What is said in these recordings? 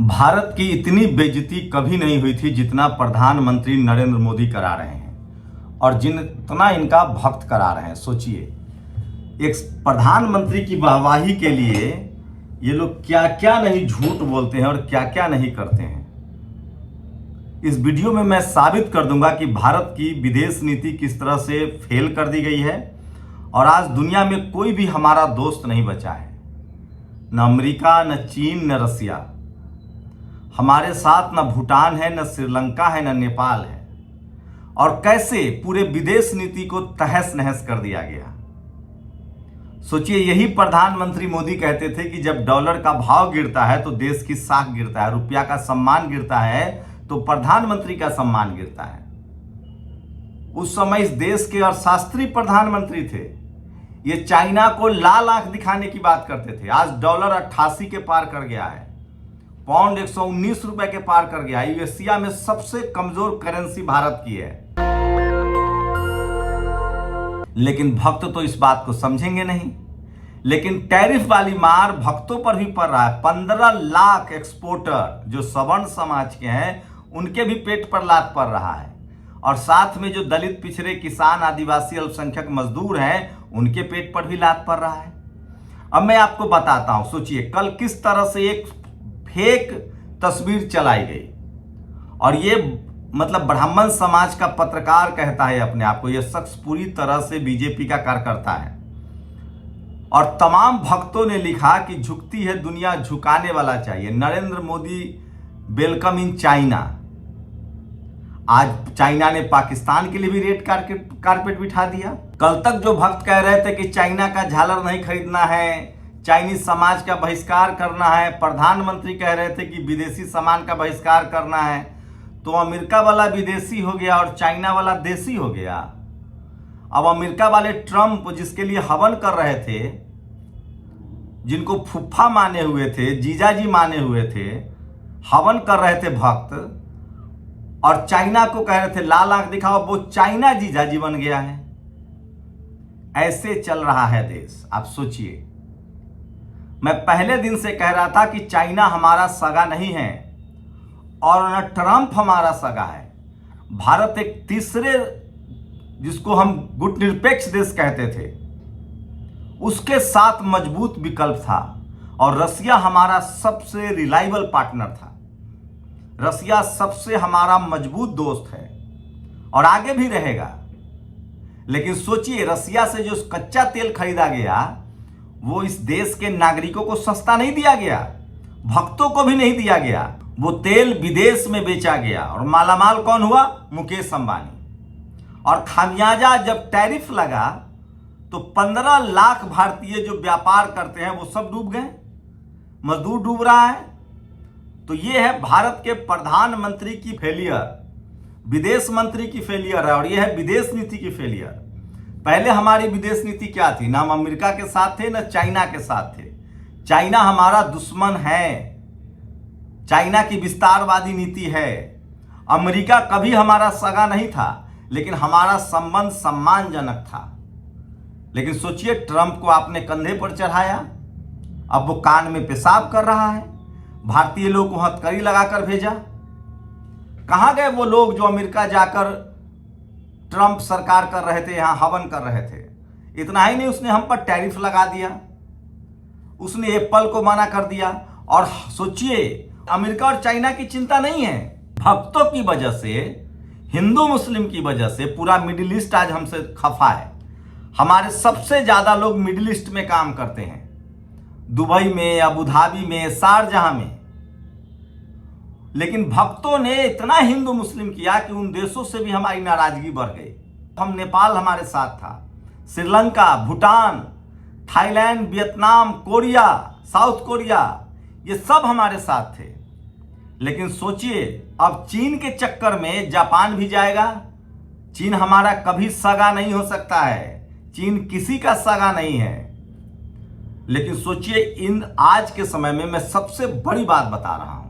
भारत की इतनी बेइज्जती कभी नहीं हुई थी जितना प्रधानमंत्री नरेंद्र मोदी करा रहे हैं और जितना इनका भक्त करा रहे हैं। सोचिए, एक प्रधानमंत्री की वाहवाही के लिए ये लोग क्या क्या नहीं झूठ बोलते हैं और क्या क्या नहीं करते हैं। इस वीडियो में मैं साबित कर दूंगा कि भारत की विदेश नीति किस तरह से फेल कर दी गई है और आज दुनिया में कोई भी हमारा दोस्त नहीं बचा है, न अमेरिका, न चीन, न रसिया। हमारे साथ न भूटान है, न श्रीलंका है, न नेपाल है। और कैसे पूरे विदेश नीति को तहस नहस कर दिया गया। सोचिए, यही प्रधानमंत्री मोदी कहते थे कि जब डॉलर का भाव गिरता है तो देश की साख गिरता है, रुपया का सम्मान गिरता है तो प्रधानमंत्री का सम्मान गिरता है। उस समय इस देश के अर्थशास्त्री प्रधानमंत्री थे। ये चाइना को लाल आंख दिखाने की बात करते थे। आज डॉलर 88 के पार कर गया है, पाउंड 119 रुपए के पार कर गया। एशिया में सबसे कमजोर करेंसी भारत की है। लेकिन भक्त तो इस बात को समझेंगे नहीं। लेकिन टैरिफ वाली मार भक्तों पर भी पड़ रहा है। 15 लाख एक्सपोर्टर जो सवर्ण समाज के हैं उनके भी पेट पर लात पड़ रहा है और साथ में जो दलित, पिछड़े, किसान, आदिवासी, अल्पसंख्यक मजदूर हैं उनके पेट पर भी लात पड़ रहा है। अब मैं आपको बताता हूं। सोचिए, कल किस तरह से एक फेक तस्वीर चलाई गई और ये ब्राह्मण समाज का पत्रकार कहता है अपने आप को। यह शख्स पूरी तरह से बीजेपी का कार्यकर्ता है और तमाम भक्तों ने लिखा कि झुकती है दुनिया, झुकाने वाला चाहिए। Narendra Modi welcome in China. आज चाइना ने पाकिस्तान के लिए भी रेड कारपेट बिठा दिया। कल तक जो भक्त कह रहे थे कि चाइना का झालर नहीं खरीदना है, चाइनीज समाज का बहिष्कार करना है, प्रधानमंत्री कह रहे थे कि विदेशी सामान का बहिष्कार करना है, तो अमेरिका वाला विदेशी हो गया और चाइना वाला देसी हो गया। अब अमेरिका वाले ट्रंप, जिसके लिए हवन कर रहे थे, जिनको फुफ्फा माने हुए थे, जीजाजी माने हुए थे, हवन कर रहे थे भक्त, और चाइना को कह रहे थे लाल आंख दिखाओ, वो चाइना जीजाजी बन गया है। ऐसे चल रहा है देश। आप सोचिए, मैं पहले दिन से कह रहा था कि चाइना हमारा सगा नहीं है और न ट्रंप हमारा सगा है। भारत एक तीसरे, जिसको हम गुटनिरपेक्ष देश कहते थे, उसके साथ मजबूत विकल्प था और रसिया हमारा सबसे रिलायबल पार्टनर था। रसिया सबसे हमारा मजबूत दोस्त है और आगे भी रहेगा। लेकिन सोचिए, रसिया से जो कच्चा तेल खरीदा गया वो इस देश के नागरिकों को सस्ता नहीं दिया गया, भक्तों को भी नहीं दिया गया। वो तेल विदेश में बेचा गया और मालामाल कौन हुआ? मुकेश अंबानी। और खामियाजा जब टैरिफ लगा तो 15 लाख भारतीय जो व्यापार करते हैं वो सब डूब गए, मजदूर डूब रहा है। तो ये है भारत के प्रधानमंत्री की फेलियर, विदेश मंत्री की फेलियर है और ये है विदेश नीति की फेलियर। पहले हमारी विदेश नीति क्या थी? ना हम अमेरिका के साथ थे, ना चाइना के साथ थे। चाइना हमारा दुश्मन है, चाइना की विस्तारवादी नीति है। अमेरिका कभी हमारा सगा नहीं था, लेकिन हमारा संबंध सम्मानजनक था। लेकिन सोचिए, ट्रंप को आपने कंधे पर चढ़ाया, अब वो कान में पेशाब कर रहा है। भारतीय लोग को हथकड़ी लगाकर भेजा। कहां गए वो लोग जो अमेरिका जाकर ट्रंप सरकार कर रहे थे, यहां हवन कर रहे थे? इतना ही नहीं, उसने हम पर टैरिफ लगा दिया, उसने एप्पल को मना कर दिया। और सोचिए, अमेरिका और चाइना की चिंता नहीं है, भक्तों की वजह से, हिंदू मुस्लिम की वजह से पूरा मिडिल ईस्ट आज हमसे खफा है। हमारे सबसे ज्यादा लोग मिडिल ईस्ट में काम करते हैं, दुबई में, अबू धाबी में, शारजाह में। लेकिन भक्तों ने इतना हिंदू मुस्लिम किया कि उन देशों से भी हमारी नाराजगी बढ़ गई। हम, नेपाल हमारे साथ था, Sri Lanka, Bhutan, Thailand, Vietnam, Korea, south Korea, ये सब हमारे साथ थे। लेकिन सोचिए, अब चीन के चक्कर में जापान भी जाएगा। चीन हमारा कभी सगा नहीं हो सकता है, चीन किसी का सगा नहीं है। लेकिन सोचिए, इन आज के समय में मैं सबसे बड़ी बात बता रहा हूं,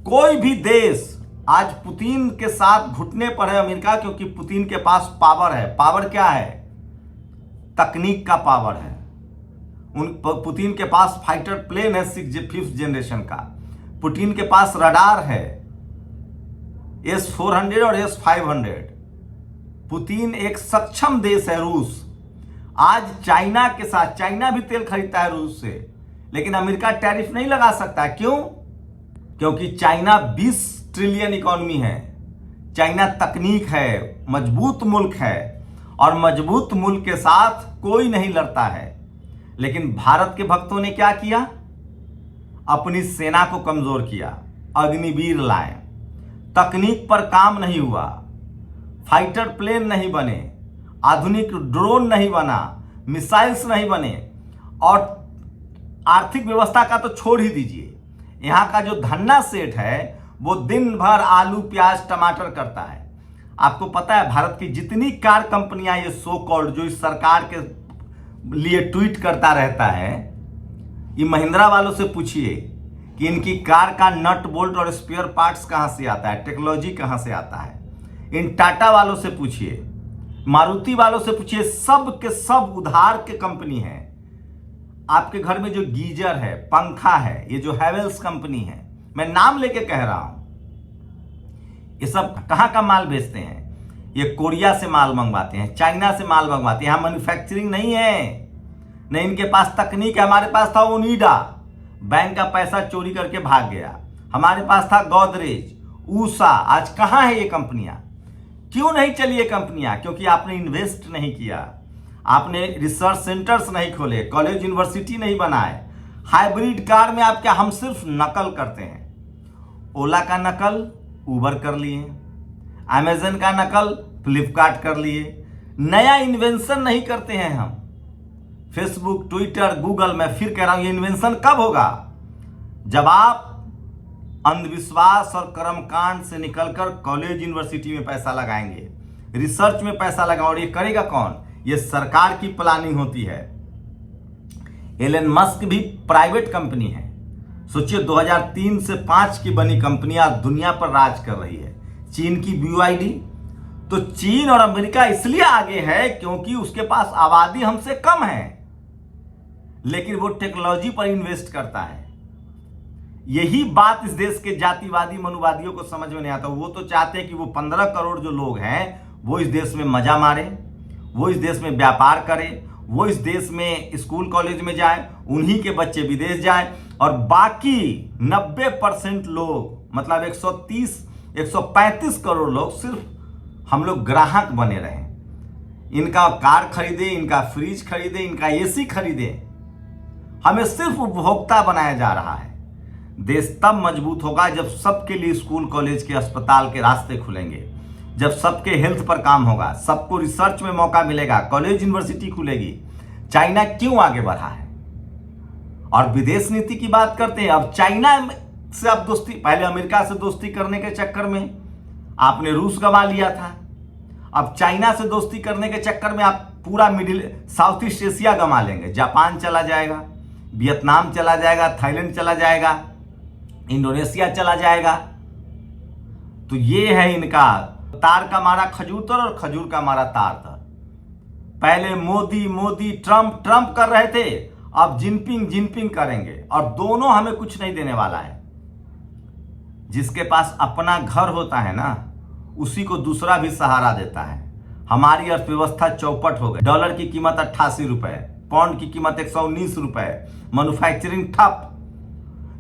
कोई भी देश आज पुतिन के साथ घुटने पर है, अमेरिका, क्योंकि पुतिन के पास पावर है। पावर क्या है? तकनीक का पावर है। पुतिन के पास फाइटर प्लेन है 5th जनरेशन का। पुतिन के पास रडार है, S-400 और S-500। पुतिन एक सक्षम देश है रूस। आज चाइना के साथ, चाइना भी तेल खरीदता है रूस से, लेकिन अमेरिका टैरिफ नहीं लगा सकता। क्यों? क्योंकि चाइना 20 ट्रिलियन इकोनॉमी है, चाइना तकनीक है, मजबूत मुल्क है, और मजबूत मुल्क के साथ कोई नहीं लड़ता है। लेकिन भारत के भक्तों ने क्या किया? अपनी सेना को कमजोर किया, अग्निवीर लाए, तकनीक पर काम नहीं हुआ, फाइटर प्लेन नहीं बने, आधुनिक ड्रोन नहीं बना, मिसाइल्स नहीं बने, और आर्थिक व्यवस्था का तो छोड़ ही दीजिए, यहां का जो धन्ना सेठ है वो दिन भर आलू प्याज टमाटर करता है। आपको पता है भारत की जितनी कार कंपनियां, ये सो कॉल्ड, जो इस सरकार के लिए ट्वीट करता रहता है, ये महिंद्रा वालों से पूछिए कि इनकी कार का नट बोल्ट और स्पेयर पार्ट्स कहां से आता है, टेक्नोलॉजी कहां से आता है। इन टाटा वालों से पूछिए, मारुति वालों से पूछिए, सब के सब उधार के कंपनी है। आपके घर में जो गीजर है, पंखा है, ये जो हैवेल्स कंपनी है, मैं नाम लेके कह रहा हूं, ये सब कहां का माल बेचते हैं? ये कोरिया से माल मंगवाते हैं, चाइना से माल मंगवाते हैं। यहां मैन्युफैक्चरिंग नहीं है, नहीं इनके पास तकनीक है। हमारे पास था ओनिडा, बैंक का पैसा चोरी करके भाग गया। हमारे पास था गोदरेज, ऊषा, आज कहां है ये कंपनियां? क्यों नहीं चली ये कंपनियां? क्योंकि आपने इन्वेस्ट नहीं किया, आपने रिसर्च सेंटर्स नहीं खोले, कॉलेज यूनिवर्सिटी नहीं बनाए। हाइब्रिड कार में आप क्या, हम सिर्फ नकल करते हैं। ओला का नकल उबर कर लिए, अमेजन का नकल फ्लिपकार्ट कर लिए। नया इन्वेंशन नहीं करते हैं हम। फेसबुक, ट्विटर, गूगल, मैं फिर कह रहा हूं, ये इन्वेंशन कब होगा? जब आप अंधविश्वास और कर्मकांड से निकलकर कॉलेज यूनिवर्सिटी में पैसा लगाएंगे, रिसर्च में पैसा लगाओ। और ये करेगा कौन? ये सरकार की प्लानिंग होती है। एलन मस्क भी प्राइवेट कंपनी है। सोचिए 2003 से 5 की बनी कंपनियां दुनिया पर राज कर रही है। चीन की BYD, तो चीन और अमेरिका इसलिए आगे है क्योंकि उसके पास आबादी हमसे कम है, लेकिन वो टेक्नोलॉजी पर इन्वेस्ट करता है। यही बात इस देश के जातिवादी मनुवादियों को समझ में नहीं आता। वो तो चाहते हैं कि वो 15 करोड़ जो लोग हैं वो इस देश में मजा मारे, वो इस देश में व्यापार करें, वो इस देश में स्कूल कॉलेज में जाए, उन्हीं के बच्चे विदेश जाएं, और बाकी 90% लोग, मतलब 135 करोड़ लोग, सिर्फ हम लोग ग्राहक बने रहें। इनका कार खरीदे, इनका फ्रिज खरीदे, इनका AC खरीदे, हमें सिर्फ उपभोक्ता बनाया जा रहा है। देश तब मजबूत होगा जब सबके लिए स्कूल कॉलेज के अस्पताल के रास्ते खुलेंगे, जब सबके हेल्थ पर काम होगा, सबको रिसर्च में मौका मिलेगा, कॉलेज यूनिवर्सिटी खुलेगी। चाइना क्यों आगे बढ़ा है? और विदेश नीति की बात करते हैं। अब चाइना से आप दोस्ती, पहले अमेरिका से दोस्ती करने के चक्कर में आपने रूस गंवा लिया था। अब चाइना से दोस्ती करने के चक्कर में आप पूरा साउथ ईस्ट एशिया गंवा लेंगे। जापान चला जाएगा, वियतनाम चला जाएगा, थाईलैंड चला जाएगा, इंडोनेशिया चला जाएगा। तो ये है इनका, तार का मारा खजूर तर और खजूर का मारा तार तर। पहले मोदी ट्रंप कर रहे थे, अब जिनपिंग करेंगे, और दोनों हमें कुछ नहीं देने वाला है। जिसके पास अपना घर होता है ना, उसी को दूसरा भी सहारा देता है। हमारी अर्थव्यवस्था चौपट हो गई। डॉलर की कीमत 88 रुपए, पाउंड की कीमत 119 रुपए, मैन्युफैक्चरिंग ठप।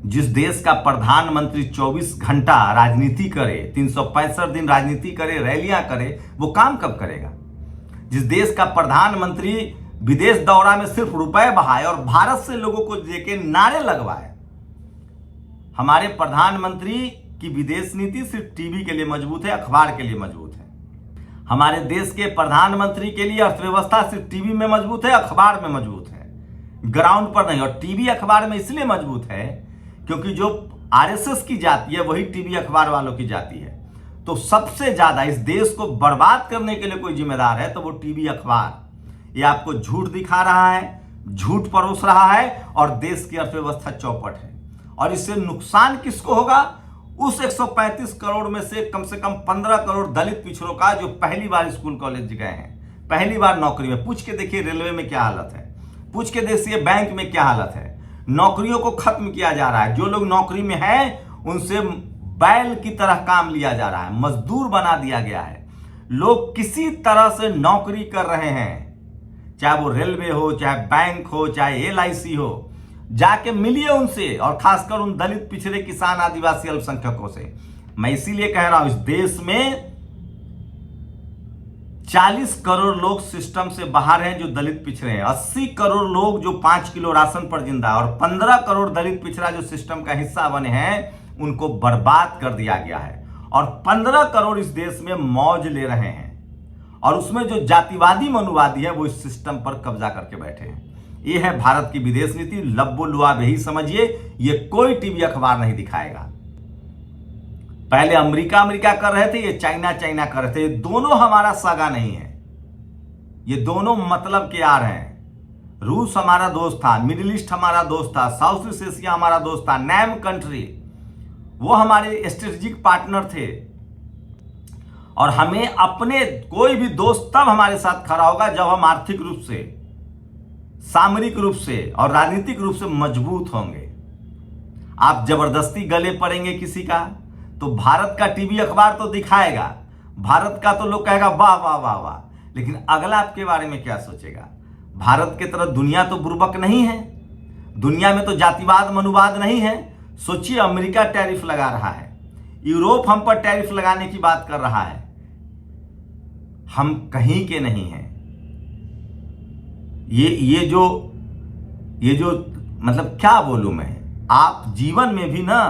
जिस देश का प्रधानमंत्री 24 घंटा राजनीति करे, 365 दिन राजनीति करे, रैलियां करे, वो काम कब करेगा? जिस देश का प्रधानमंत्री विदेश दौरा में सिर्फ रुपए बहाए और भारत से लोगों को लेके नारे लगवाए। हमारे प्रधानमंत्री की विदेश नीति सिर्फ टीवी के लिए मजबूत है, अखबार के लिए मजबूत है। हमारे देश के प्रधानमंत्री के लिए अर्थव्यवस्था सिर्फ टीवी में मजबूत है, अखबार में मजबूत है, ग्राउंड पर नहीं। और टीवी अखबार में इसलिए मजबूत है क्योंकि जो RSS की जाती है वही टीवी अखबार वालों की जाती है। तो सबसे ज्यादा इस देश को बर्बाद करने के लिए कोई जिम्मेदार है तो वो टीवी अखबार। ये आपको झूठ दिखा रहा है, झूठ परोस रहा है, और देश की अर्थव्यवस्था चौपट है। और इससे नुकसान किसको होगा? उस 135 करोड़ में से कम 15 करोड़ दलित पिछड़ों का, जो पहली बार स्कूल कॉलेज गए हैं, पहली बार नौकरी में। पूछ के देखिए रेलवे में क्या हालत है, पूछ के देखिए बैंक में क्या हालत है। नौकरियों को खत्म किया जा रहा है। जो लोग नौकरी में हैं उनसे बैल की तरह काम लिया जा रहा है, मजदूर बना दिया गया है। लोग किसी तरह से नौकरी कर रहे हैं, चाहे वो रेलवे हो, चाहे बैंक हो, चाहे LIC हो, जाके मिलिए उनसे, और खासकर उन दलित, पिछड़े, किसान, आदिवासी, अल्पसंख्यकों से। मैं इसीलिए कह रहा हूं, इस देश में 40 करोड़ लोग सिस्टम से बाहर हैं जो दलित पिछड़े हैं, 80 करोड़ लोग जो 5 किलो राशन पर जिंदा है, और 15 करोड़ दलित पिछड़ा जो सिस्टम का हिस्सा बने हैं, उनको बर्बाद कर दिया गया है। और 15 करोड़ इस देश में मौज ले रहे हैं, और उसमें जो जातिवादी मनुवादी है वो इस सिस्टम पर कब्जा करके बैठे हैं। ये है भारत की विदेश नीति, लब्बो लुआब यही समझिए, ये कोई टीवी अखबार नहीं दिखाएगा। पहले अमेरिका कर रहे थे, ये चाइना कर रहे थे। ये दोनों हमारा सगा नहीं है, ये दोनों मतलब के यार हैं। रूस हमारा दोस्त था, मिडिल ईस्ट हमारा दोस्त था, साउथ ईस्ट एशिया हमारा दोस्त था, नैम कंट्री वो हमारे स्ट्रेटेजिक पार्टनर थे। और हमें अपने कोई भी दोस्त तब हमारे साथ खड़ा होगा जब हम आर्थिक रूप से, सामरिक रूप से और राजनीतिक रूप से मजबूत होंगे। आप जबरदस्ती गले पड़ेंगे किसी का, तो भारत का टीवी अखबार तो दिखाएगा, भारत का तो लोग कहेगा वाह वाह वाह वाह, लेकिन अगला आपके बारे में क्या सोचेगा? भारत की तरह दुनिया तो बुर्बक नहीं है, दुनिया में तो जातिवाद मनुवाद नहीं है। सोचिए, अमेरिका टैरिफ लगा रहा है, यूरोप हम पर टैरिफ लगाने की बात कर रहा है, हम कहीं के नहीं हैं। ये जो मतलब क्या बोलूं मैं, आप जीवन में भी ना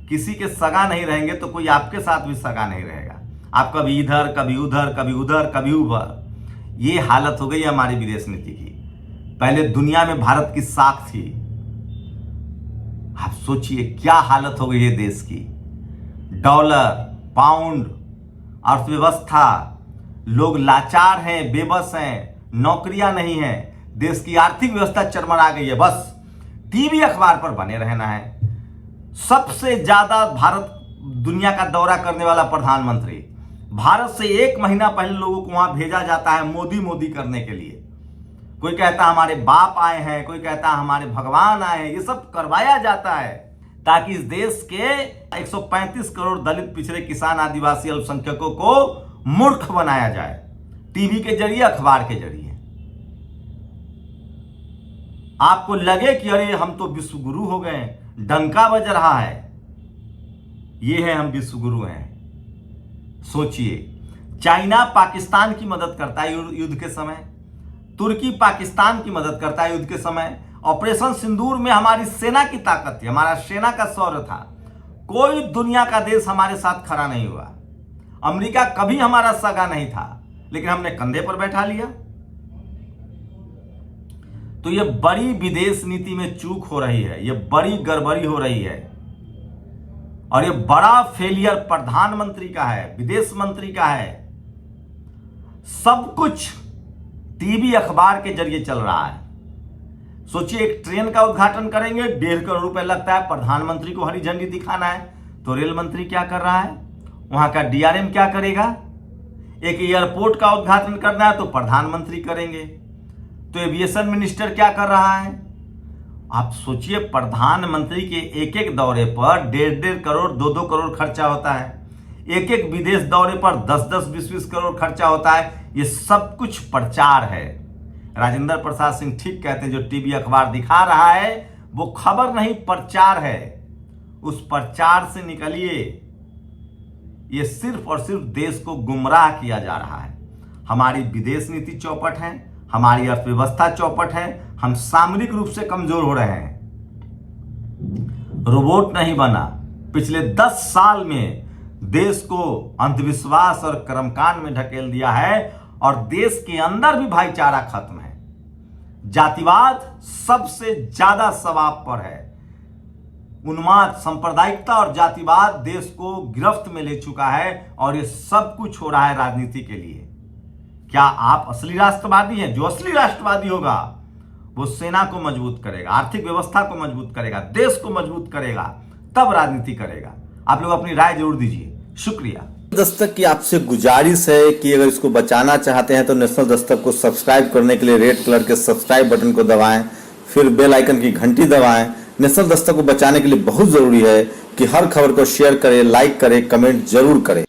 किसी के सगा नहीं रहेंगे तो कोई आपके साथ भी सगा नहीं रहेगा। आप कभी इधर, कभी उधर, कभी उधर, कभी उधर। ये हालत हो गई हमारी विदेश नीति की। पहले दुनिया में भारत की साख थी, आप सोचिए क्या हालत हो गई है देश की। डॉलर, पाउंड, अर्थव्यवस्था, लोग लाचार हैं, बेबस हैं, नौकरियां नहीं हैं, देश की आर्थिक व्यवस्था चरमरा गई है। बस टीवी अखबार पर बने रहना है। सबसे ज्यादा भारत दुनिया का दौरा करने वाला प्रधानमंत्री, भारत से 1 महीना पहले लोगों को वहां भेजा जाता है मोदी करने के लिए। कोई कहता है हमारे बाप आए हैं, कोई कहता है हमारे भगवान आए हैं। ये सब करवाया जाता है ताकि इस देश के 135 करोड़ दलित, पिछड़े, किसान, आदिवासी, अल्पसंख्यकों को मूर्ख बनाया जाए, टीवी के जरिए, अखबार के जरिए। आपको लगे कि अरे हम तो विश्व गुरु हो गए, डंका बज रहा है, ये है हम विश्व गुरु हैं। सोचिए, चाइना पाकिस्तान की मदद करता है युद्ध के समय, तुर्की पाकिस्तान की मदद करता है युद्ध के समय। ऑपरेशन सिंदूर में हमारी सेना की ताकत थी, हमारा सेना का शौर्य था। कोई दुनिया का देश हमारे साथ खड़ा नहीं हुआ। अमेरिका कभी हमारा सगा नहीं था, लेकिन हमने कंधे पर बैठा लिया। तो ये बड़ी विदेश नीति में चूक हो रही है, ये बड़ी गड़बड़ी हो रही है, और ये बड़ा फेलियर प्रधानमंत्री का है, विदेश मंत्री का है। सब कुछ टीवी अखबार के जरिए चल रहा है। सोचिए, एक ट्रेन का उद्घाटन करेंगे, 1.5 करोड़ रुपए लगता है, प्रधानमंत्री को हरी झंडी दिखाना है, तो रेल मंत्री क्या कर रहा है, वहां का DRM क्या करेगा? एक एयरपोर्ट का उद्घाटन करना है तो प्रधानमंत्री करेंगे, तो एविएशन मिनिस्टर क्या कर रहा है? आप सोचिए, प्रधानमंत्री के एक दौरे पर 1.5 करोड़, 2 करोड़ खर्चा होता है। एक विदेश दौरे पर 10 20 करोड़ खर्चा होता है। ये सब कुछ प्रचार है। राजेंद्र प्रसाद सिंह ठीक कहते हैं, जो टीवी अखबार दिखा रहा है वो खबर नहीं, प्रचार है। उस प्रचार से निकलिए। ये सिर्फ और सिर्फ देश को गुमराह किया जा रहा है। हमारी विदेश नीति चौपट है, हमारी अर्थव्यवस्था चौपट है, हम सामरिक रूप से कमजोर हो रहे हैं। रोबोट नहीं बना। पिछले 10 साल में देश को अंधविश्वास और कर्मकांड में ढकेल दिया है, और देश के अंदर भी भाईचारा खत्म है। जातिवाद सबसे ज्यादा सवाब पर है। उन्माद, सांप्रदायिकता और जातिवाद देश को गिरफ्त में ले चुका है, और ये सब कुछ हो रहा है राजनीति के लिए। क्या आप असली राष्ट्रवादी हैं? जो असली राष्ट्रवादी होगा वो सेना को मजबूत करेगा, आर्थिक व्यवस्था को मजबूत करेगा, देश को मजबूत करेगा, तब राजनीति करेगा। आप लोग अपनी राय जरूर दीजिए। शुक्रिया। दस्तक की आपसे गुजारिश है कि अगर इसको बचाना चाहते हैं तो नेशनल दस्तक को सब्सक्राइब करने के लिए रेड कलर के सब्सक्राइब बटन को दबाएं, फिर बेल आइकन की घंटी दबाएं। नेशनल दस्तक को बचाने के लिए बहुत जरूरी है कि हर खबर को शेयर करें, लाइक करें, कमेंट जरूर करें।